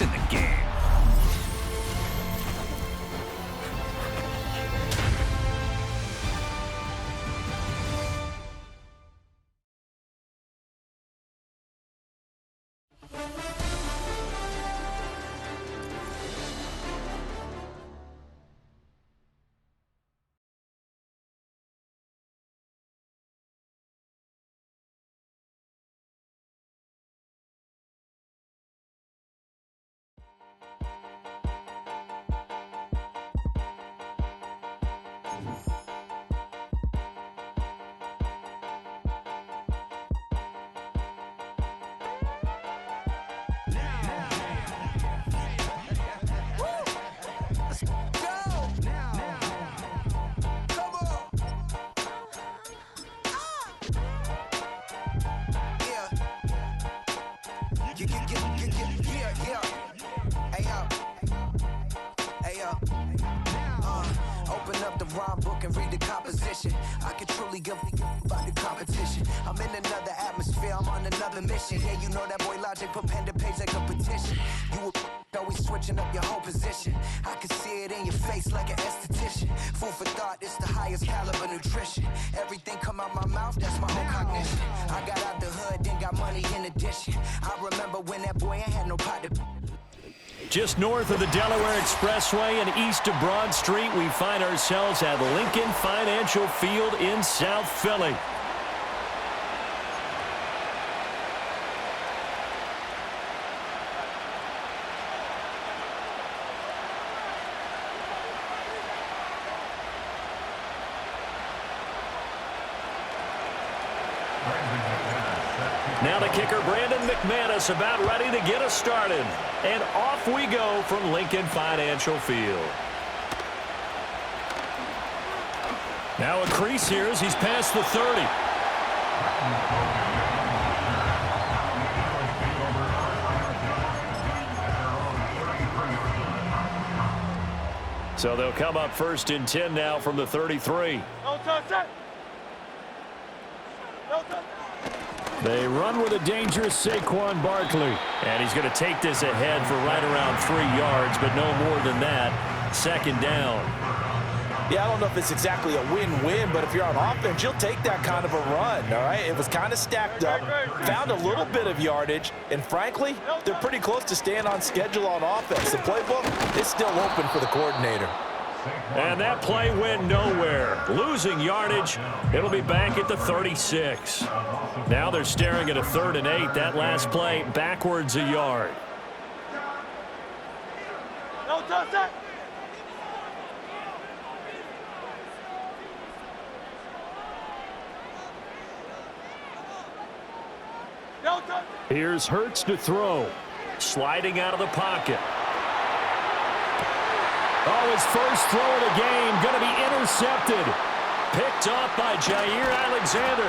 in the game. Open up the rhyme book and read the composition. I can truly give about the competition. I'm in another atmosphere, I'm on another mission. Yeah, you know that boy Logic put pen to page like a petition. You always switching up your whole position. I can see it in your face like an esthetician. Food for thought, it's the highest caliber nutrition. Everything come out my mouth, that's my own cognition. I got out the hood, then got money in addition. I remember when that boy ain't had no pot to... Just north of the Delaware Expressway and east of Broad Street, we find ourselves at Lincoln Financial Field in South Philly. Now the kicker, Brandon McManus, about ready to get us started. And off we go from Lincoln Financial Field. Now a crease here as he's past the 30. So they'll come up 1st and 10 now from the 33. No touch it. No touch. They run with a dangerous Saquon Barkley. And he's going to take this ahead for right around 3 yards, but no more than that. 2nd down. Yeah, I don't know if it's exactly a win-win, but if you're on offense, you'll take that kind of a run, all right? It was kind of stacked up, found a little bit of yardage, and frankly, they're pretty close to staying on schedule on offense. The playbook is still open for the coordinator. And that play went nowhere. Losing yardage. It'll be back at the 36. Now they're staring at a 3rd and 8. That last play backwards a yard. No touch it. No touch. Here's Hurts to throw. Sliding out of the pocket. Oh, his first throw of the game going to be intercepted. Picked off by Jair Alexander.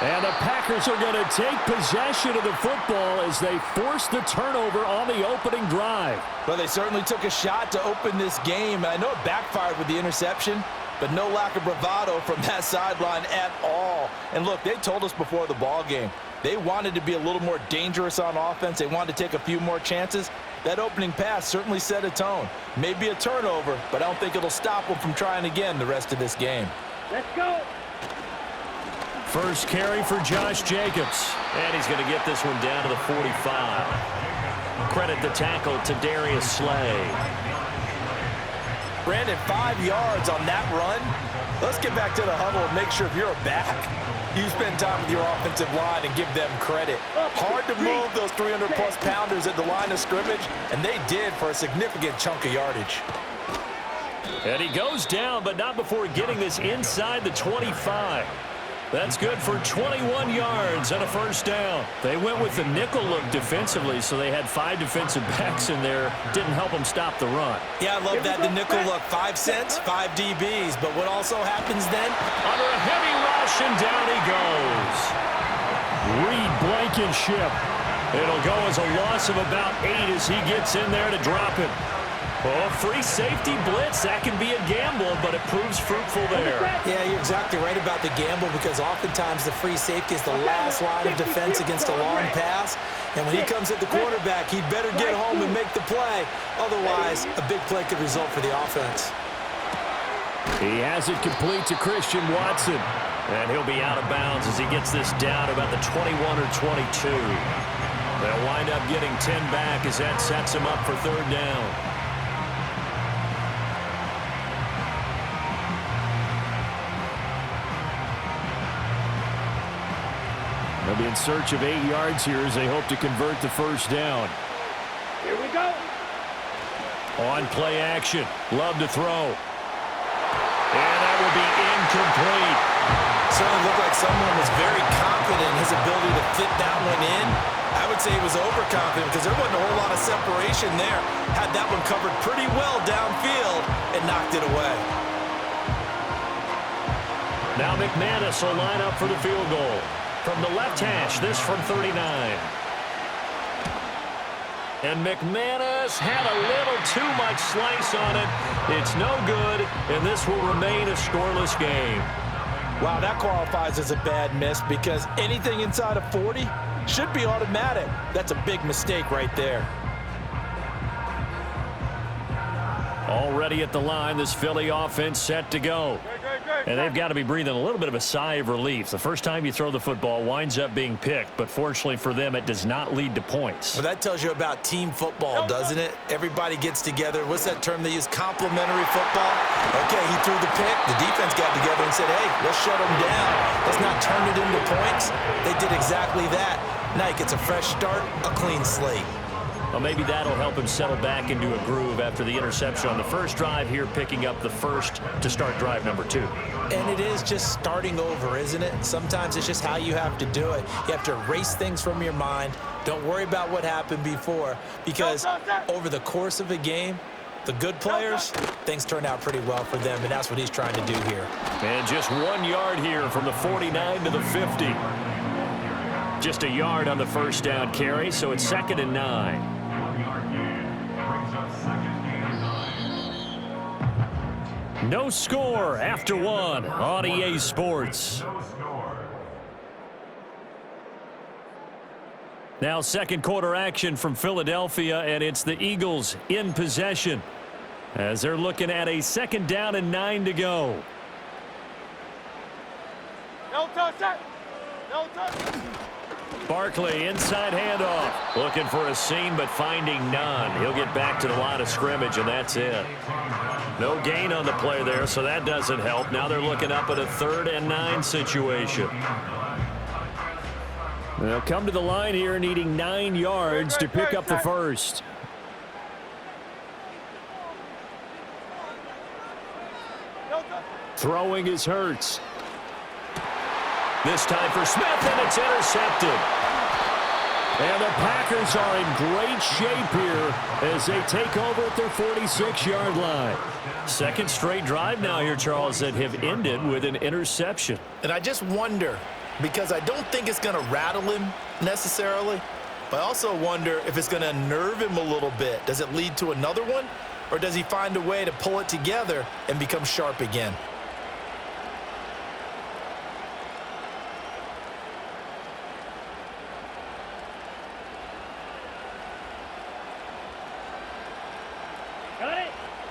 And the Packers are going to take possession of the football as they force the turnover on the opening drive. Well, they certainly took a shot to open this game. I know it backfired with the interception, but no lack of bravado from that sideline at all. And look, they told us before the ball game, they wanted to be a little more dangerous on offense. They wanted to take a few more chances. That opening pass certainly set a tone. Maybe a turnover, but I don't think it'll stop them from trying again the rest of this game. Let's go. First carry for Josh Jacobs. And he's going to get this one down to the 45. Credit the tackle to Darius Slay. Brandon, 5 yards on that run. Let's get back to the huddle and make sure if you're a back, you spend time with your offensive line and give them credit. Hard to move those 300-plus pounders at the line of scrimmage, and they did for a significant chunk of yardage. And he goes down, but not before getting this inside the 25. That's good for 21 yards and a first down. They went with the nickel look defensively, so they had 5 defensive backs in there. Didn't help them stop the run. Yeah, I love that. The nickel look, 5 cents, 5 DBs. But what also happens then? Under a heavy rush, and down he goes. Reed Blankenship. It'll go as a loss of about 8 as he gets in there to drop him. Oh, free safety blitz. That can be a gamble, but it proves fruitful there. Yeah, you're exactly right about the gamble because oftentimes the free safety is the last line of defense against a long pass. And when he comes at the quarterback, he'd better get home and make the play. Otherwise, a big play could result for the offense. He has it complete to Christian Watson. And he'll be out of bounds as he gets this down about the 21 or 22. They'll wind up getting 10 back as that sets him up for third down. They'll be in search of 8 yards here as they hope to convert the first down. Here we go. On play action. Love to throw. And that will be incomplete. Certainly looked like someone was very confident in his ability to fit that one in. I would say he was overconfident because there wasn't a whole lot of separation there. Had that one covered pretty well downfield and knocked it away. Now McManus will line up for the field goal. From the left hash, this from 39. And McManus had a little too much slice on it. It's no good, and this will remain a scoreless game. Wow, that qualifies as a bad miss because anything inside of 40 should be automatic. That's a big mistake right there. Already at the line, this Philly offense set to go. And they've got to be breathing a little bit of a sigh of relief. The first time you throw the football winds up being picked, but fortunately for them, it does not lead to points. Well, that tells you about team football, doesn't it? Everybody gets together. What's that term they use? Complementary football? Okay, he threw the pick. The defense got together and said, hey, let's shut him down. Let's not turn it into points. They did exactly that. Now he gets a fresh start, a clean slate. Well, maybe that'll help him settle back into a groove after the interception on the first drive here, picking up the first to start drive number 2. And it is just starting over, isn't it? Sometimes it's just how you have to do it. You have to erase things from your mind. Don't worry about what happened before because over the course of a game, the good players, things turn out pretty well for them, and that's what he's trying to do here. And just 1 yard here from the 49 to the 50. Just a yard on the first down carry, so it's 2nd and 9. No score after 1 on EA Sports. Now second quarter action from Philadelphia, and it's the Eagles in possession as they're looking at a 2nd down and 9 to go. No touch that. No touch. Barkley, inside handoff. Looking for a seam, but finding none. He'll get back to the line of scrimmage, and that's it. No gain on the play there, so that doesn't help. Now they're looking up at a 3rd and 9 situation. They'll come to the line here needing 9 yards to pick up the first. Throwing is Hurts. This time for Smith, and it's intercepted. And the Packers are in great shape here as they take over at their 46-yard line. Second straight drive now here, Charles, that have ended with an interception. And I just wonder, because I don't think it's going to rattle him necessarily, but I also wonder if it's going to unnerve him a little bit. Does it lead to another one, or does he find a way to pull it together and become sharp again?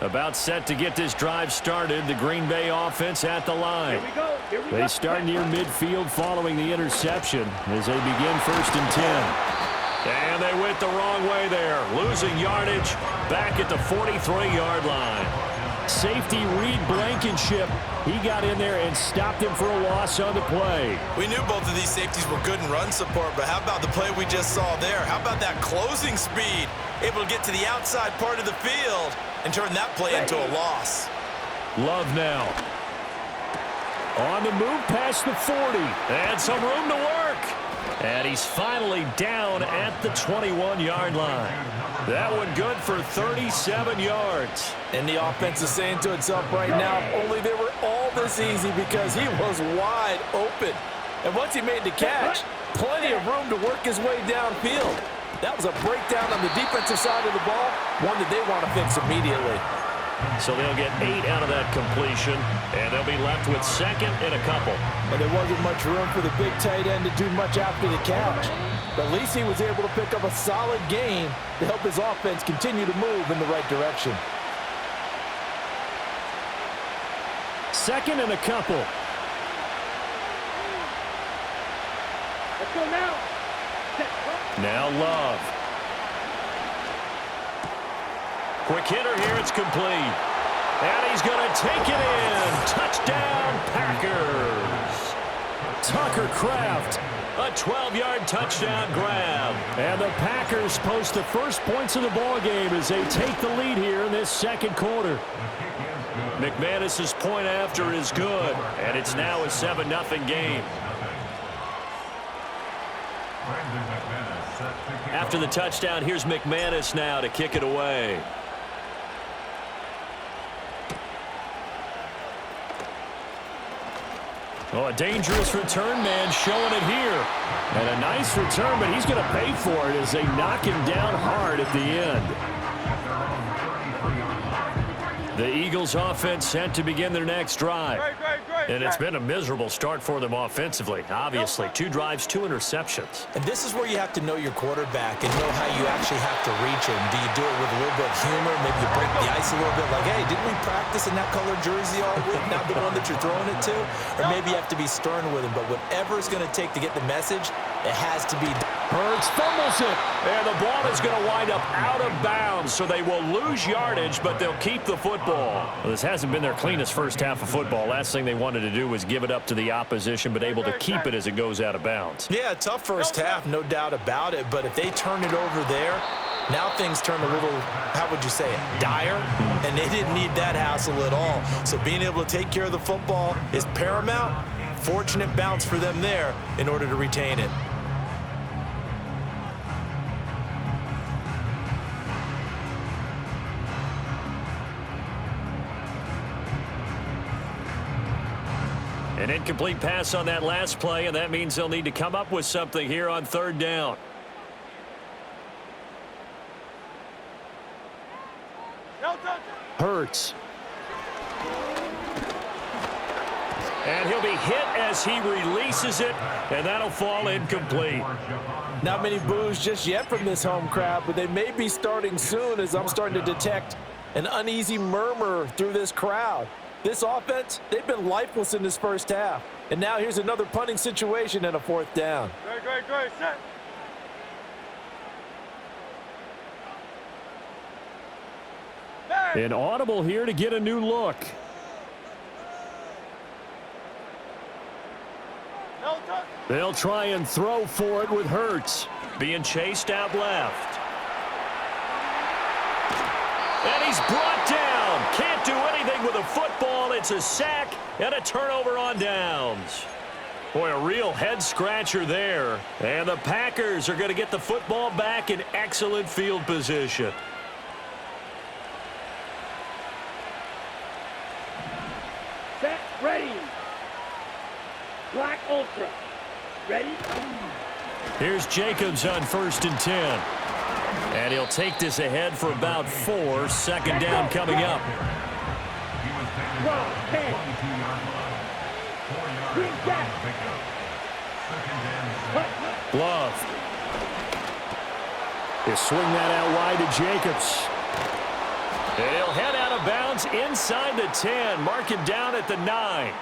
About set to get this drive started. The Green Bay offense at the line. They start near midfield following the interception as they begin 1st and 10. And they went the wrong way there. Losing yardage back at the 43-yard line. Safety Reed Blankenship. He got in there and stopped him for a loss on the play. We knew both of these safeties were good in run support, but how about the play we just saw there? How about that closing speed? Able to get to the outside part of the field and turn that play into a loss. Love now. On the move past the 40. And some room to work. And he's finally down at the 21-yard line. That one good for 37 yards. And the offense is saying to itself right now, if only they were all this easy because he was wide open. And once he made the catch, plenty of room to work his way downfield. That was a breakdown on the defensive side of the ball, one that they want to fix immediately. So they'll get 8 out of that completion, and they'll be left with second and a couple. And there wasn't much room for the big tight end to do much after the catch. But at least he was able to pick up a solid gain to help his offense continue to move in the right direction. Second and a couple. Let's go now. Now Love. Quick hitter here, it's complete. And he's going to take it in. Touchdown, Packers. Tucker Kraft, a 12-yard touchdown grab. And the Packers post the first points of the ball game as they take the lead here in this second quarter. McManus's point after is good, and it's now a 7-0 game. After the touchdown, here's McManus now to kick it away. Oh, a dangerous return man showing it here. And a nice return, but he's going to pay for it as they knock him down hard at the end. The Eagles offense set to begin their next drive. And it's been a miserable start for them offensively. Obviously, 2 drives, 2 interceptions. And this is where you have to know your quarterback and know how you actually have to reach him. Do you do it with a little bit of humor? Maybe you break the ice a little bit like, hey, didn't we practice in that colored jersey all week? Not the one that you're throwing it to? Or maybe you have to be stern with him. But whatever it's going to take to get the message, it has to be. Hurts fumbles it. And the ball is going to wind up out of bounds, so they will lose yardage, but they'll keep the football. Well, this hasn't been their cleanest first half of football. Last thing they wanted to do was give it up to the opposition, but able to keep it as it goes out of bounds. Yeah, tough first half, no doubt about it. But if they turn it over there, now things turn a little, how would you say it, dire? And they didn't need that hassle at all. So being able to take care of the football is paramount. Fortunate bounce for them there in order to retain it. An incomplete pass on that last play, and that means they'll need to come up with something here on third down. Hurts. And he'll be hit as he releases it, and that'll fall incomplete. Not many boos just yet from this home crowd, but they may be starting soon as I'm starting to detect an uneasy murmur through this crowd. This offense, they've been lifeless in this first half. And now here's another punting situation and a fourth down. Great, set. An audible here to get a new look. They'll try and throw for it with Hurts. Being chased out left. And he's brought down. Can't do anything with a football. It's a sack and a turnover on downs. Boy, a real head-scratcher there. And the Packers are going to get the football back in excellent field position. Set, ready. Black Ultra. Ready? Here's Jacobs on 1st and 10. And he'll take this ahead for about 4. Second down coming up. 12, 10. Green jack. Love. He'll swing that out wide to Jacobs. And he'll head out of bounds inside the 10. Mark him down at the 9.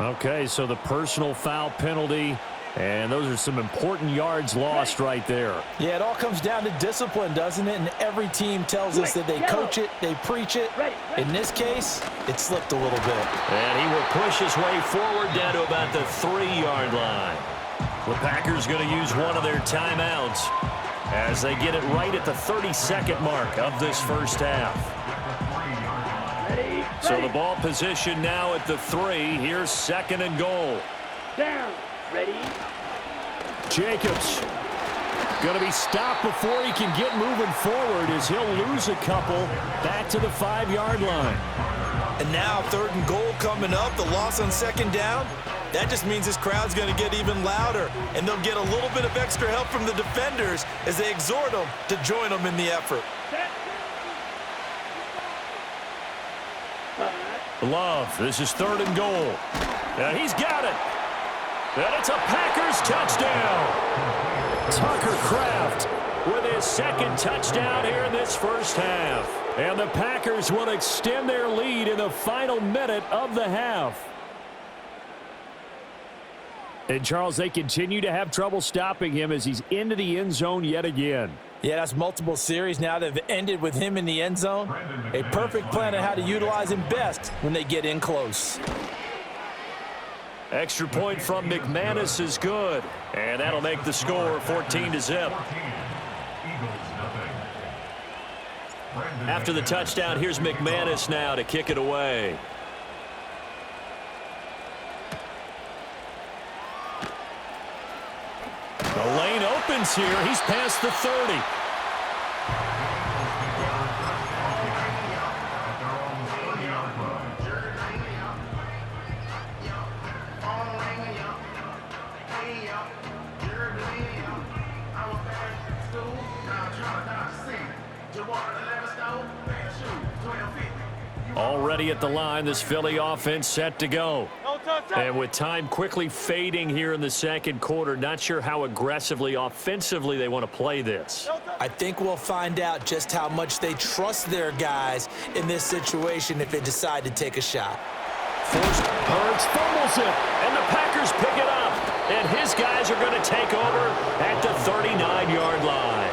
Okay, so the personal foul penalty. And those are some important yards lost right there. Yeah, it all comes down to discipline, doesn't it? And every team tells us that they coach it, they preach it. In this case, it slipped a little bit. And he will push his way forward down to about the 3-yard line. The Packers going to use one of their timeouts as they get it right at the 32nd mark of this first half. So the ball position now at the 3. Here's 2nd and goal. Down. Ready? Jacobs going to be stopped before he can get moving forward as he'll lose a couple back to the 5-yard line. And now 3rd and goal coming up. The loss on 2nd down. That just means this crowd's going to get even louder, and they'll get a little bit of extra help from the defenders as they exhort them to join them in the effort. Love, this is 3rd and goal. And he's got it. And it's a Packers touchdown. Tucker Kraft with his 2nd touchdown here in this first half. And the Packers will extend their lead in the final minute of the half. And, Charles, they continue to have trouble stopping him as he's into the end zone yet again. Yeah, that's multiple series now that have ended with him in the end zone. A perfect plan on how to utilize him best when they get in close. Extra point from McManus is good. And that'll make the score 14-0. After the touchdown, here's McManus now to kick it away. The lane opens here. He's past the 30. Already at the line, this Philly offense set to go. And with time quickly fading here in the second quarter, not sure how aggressively, offensively they want to play this. I think we'll find out just how much they trust their guys in this situation if they decide to take a shot. Forced, Hurts fumbles it, and the Packers pick it up. And his guys are going to take over at the 39-yard line.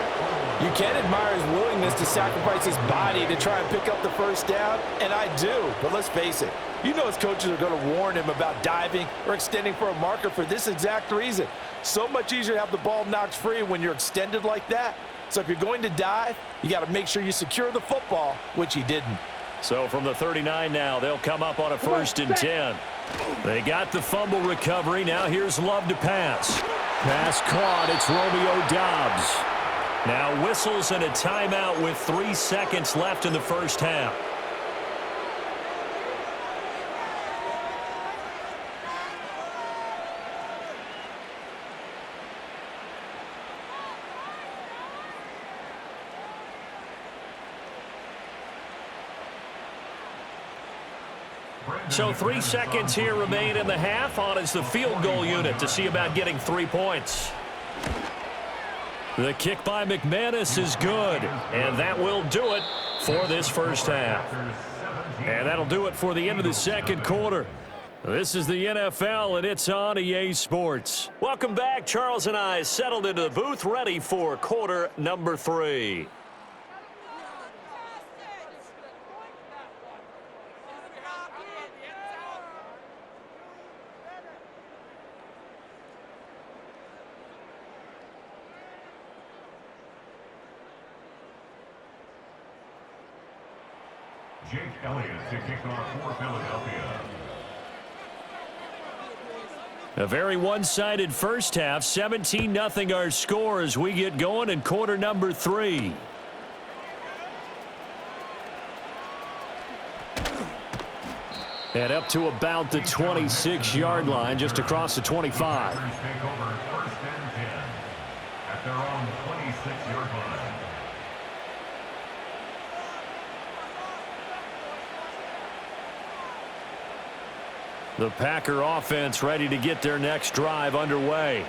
You can admire his willingness to sacrifice his body to try and pick up the first down, and I do. But let's face it, you know his coaches are going to warn him about diving or extending for a marker for this exact reason. So much easier to have the ball knocked free when you're extended like that. So if you're going to dive, you got to make sure you secure the football, which he didn't. So from the 39 now, they'll come up on a 1st and 10. They got the fumble recovery. Now here's Love to pass. Pass caught. It's Romeo Doubs. Now whistles and a timeout with 3 seconds left in the first half. So 3 seconds here remain in the half. On is the field goal unit to see about getting 3 points. The kick by McManus is good, and that will do it for this first half. And that'll do it for the end of the second quarter. This is the NFL, and it's on EA Sports. Welcome back. Charles and I settled into the booth, ready for quarter number 3. Jake Elliott to kick off for Philadelphia. A very one-sided first half. 17-0 our score as we get going in quarter number 3. And up to about the 26-yard line, just across the 25. Take over 1st and 10 at their own 26-yard line. The Packer offense ready to get their next drive underway.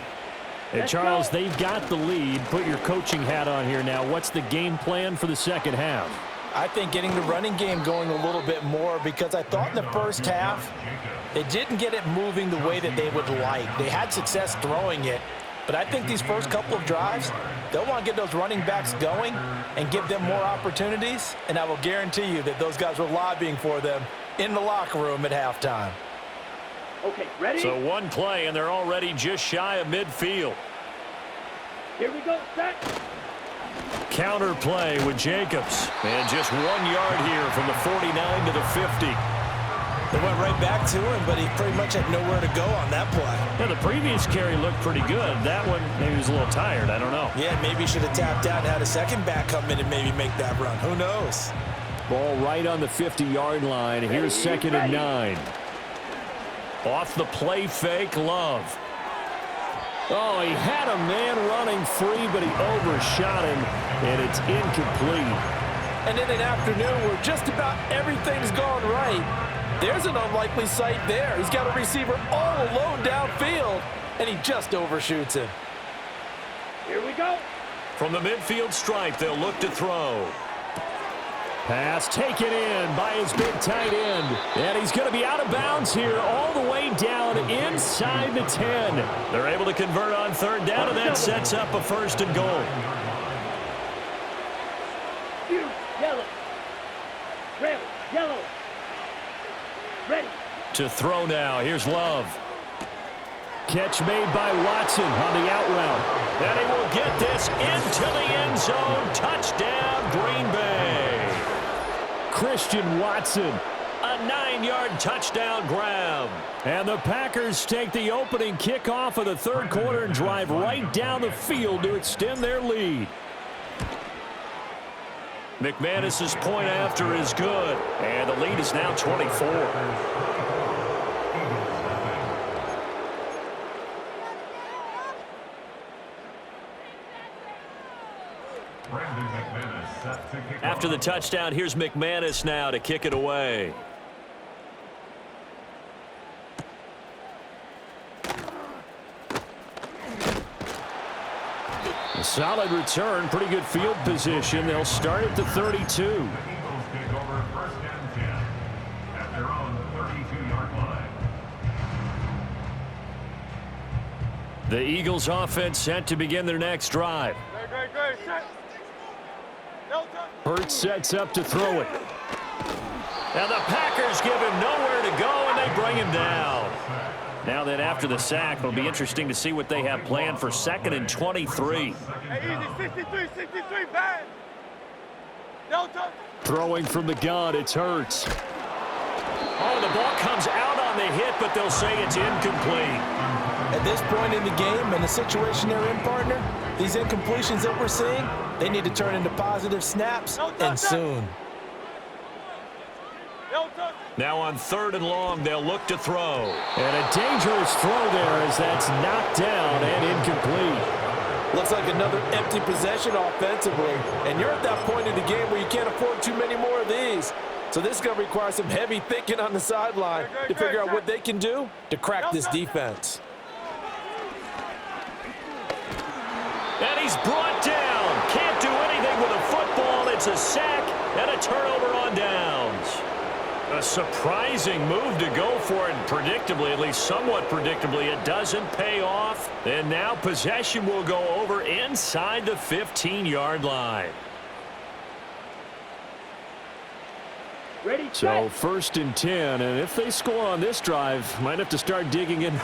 And Charles, they've got the lead. Put your coaching hat on here now. What's the game plan for the second half? I think getting the running game going a little bit more, because I thought in the first half they didn't get it moving the way that they would like. They had success throwing it, but I think these first couple of drives, they'll want to get those running backs going and give them more opportunities, and I will guarantee you that those guys were lobbying for them in the locker room at halftime. Okay, ready? So one play, and they're already just shy of midfield. Here we go, set. Counter play with Jacobs. And just 1 yard here from the 49 to the 50. They went right back to him, but he pretty much had nowhere to go on that play. Yeah, the previous carry looked pretty good. That one, maybe he was a little tired. I don't know. Yeah, maybe he should have tapped out and had a second back come in and maybe make that run. Who knows? Ball right on the 50-yard line. Here's 2nd and 9. Off the play fake, Love. Oh, he had a man running free, but he overshot him, and it's incomplete. And in an afternoon where just about everything's gone right, there's an unlikely sight there. He's got a receiver all alone downfield, and he just overshoots him. Here we go. From the midfield stripe, they'll look to throw. Pass taken in by his big tight end. And he's going to be out of bounds here all the way down inside the 10. They're able to convert on third down, and that sets up a 1st and goal. Yellow. Red. Yellow. Ready. To throw now. Here's Love. Catch made by Watson on the out route. And he will get this into the end zone. Touchdown, Green Bay. Christian Watson, a 9-yard touchdown grab. And the Packers take the opening kickoff of the third quarter and drive right down the field to extend their lead. McManus's point after is good, and the lead is now 24. After the touchdown, here's McManus now to kick it away. A solid return, pretty good field position. They'll start at the 32. The Eagles take over 1st and 10 at their own 32-yard line. The Eagles offense set to begin their next drive. Great. Set. Hurts sets up to throw it. And the Packers give him nowhere to go, and they bring him down. Now that after the sack, it'll be interesting to see what they have planned for 2nd and 23. Hey, easy. 63, bad. Throwing from the gun, it's Hurts. Oh, the ball comes out on the hit, but they'll say it's incomplete. At this point in the game and the situation they're in, partner, these incompletions that we're seeing, they need to turn into positive snaps, and soon. Now on 3rd and long, they'll look to throw. And a dangerous throw there as that's knocked down and incomplete. Looks like another empty possession offensively, and you're at that point in the game where you can't afford too many more of these. So this is going to require some heavy thinking on the sideline to figure out what they can do to crack this defense. And he's brought down. Can't do anything with a football. It's a sack and a turnover on downs. A surprising move to go for it, and predictably, at least somewhat predictably, it doesn't pay off. And now possession will go over inside the 15-yard line. Ready, so 1st and 10, and if they score on this drive, might have to start digging in.